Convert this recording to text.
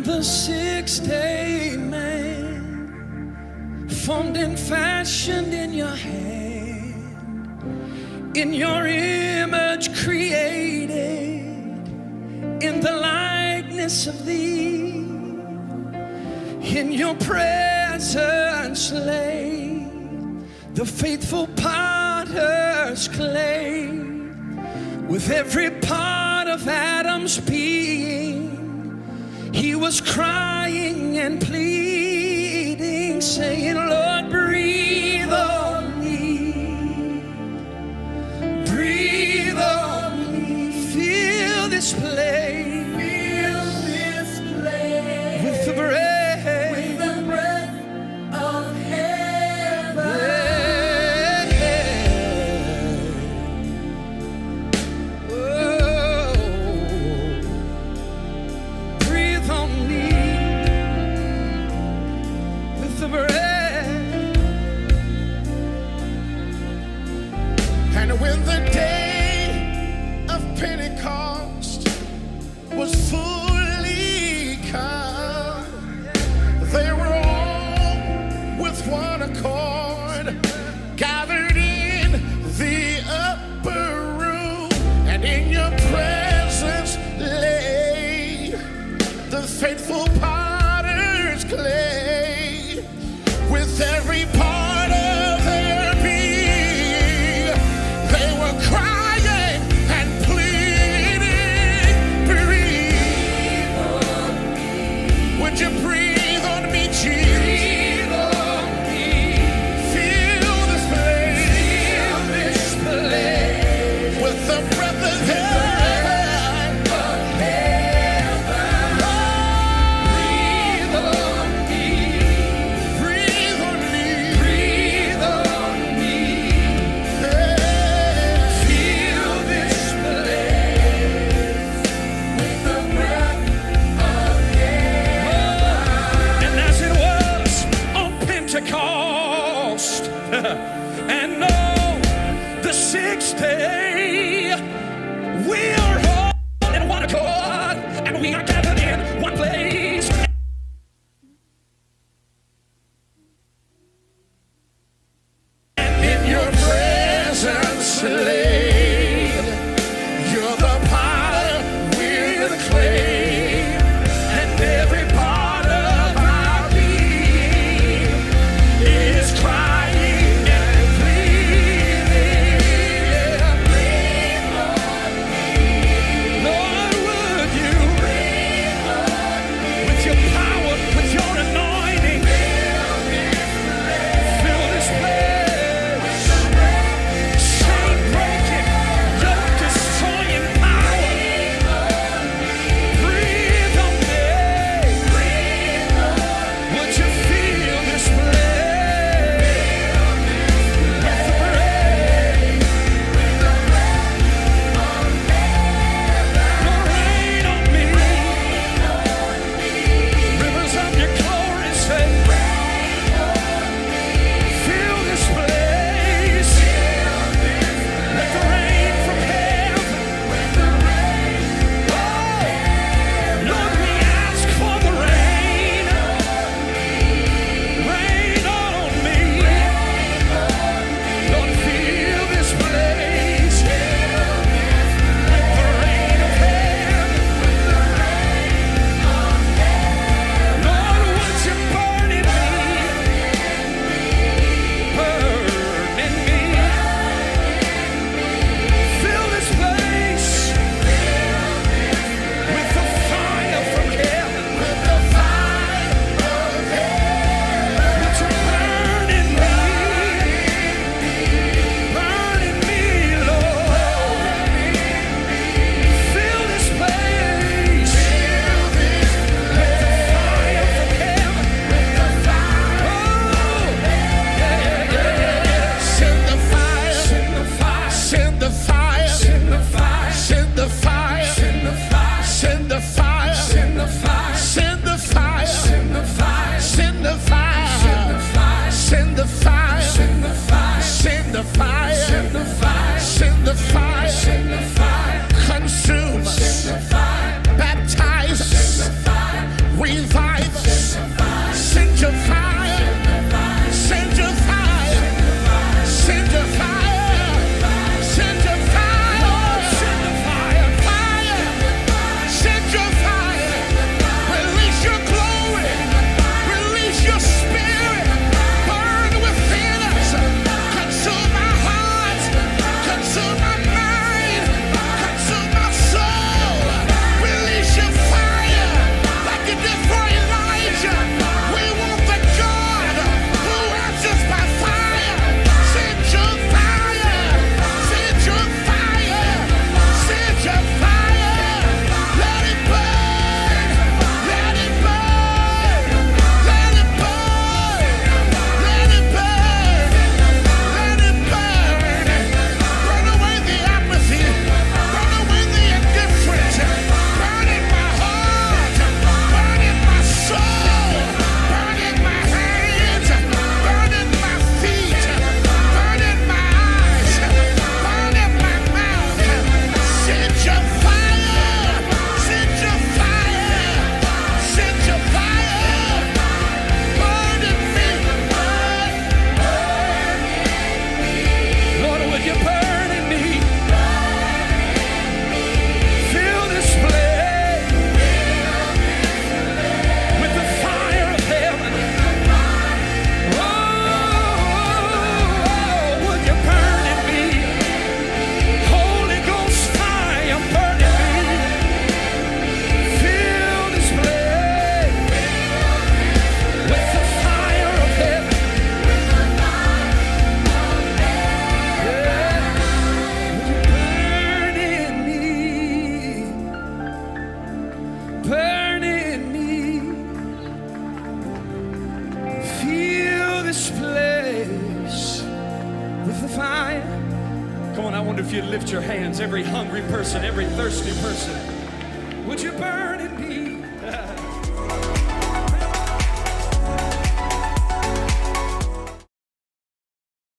the sixth-day man, formed and fashioned in your hand, in your image created, in the likeness of thee, in your presence lay the faithful potter's clay, with every part of Adam's being. He was crying and pleading, saying, Lord, breathe on me, breathe on me, fill this place, with the breath of heaven. And when the day of Pentecost was fully come, they were all with one accord, gathered in the upper room, and in your presence lay the faithful potter's clay, with every part of their being. They were crying and pleading, breathe on me. Would you breathe on me, Jesus? Breathe on me. Fill this place with the breath of heaven. And on the sixth day, we are all in one accord, and we are gathered in one place. And in your presence laid, you're the potter, we're the clay, and every part of our being is crying. Break If you lift your hands, every hungry person, every thirsty person, would you burn in me?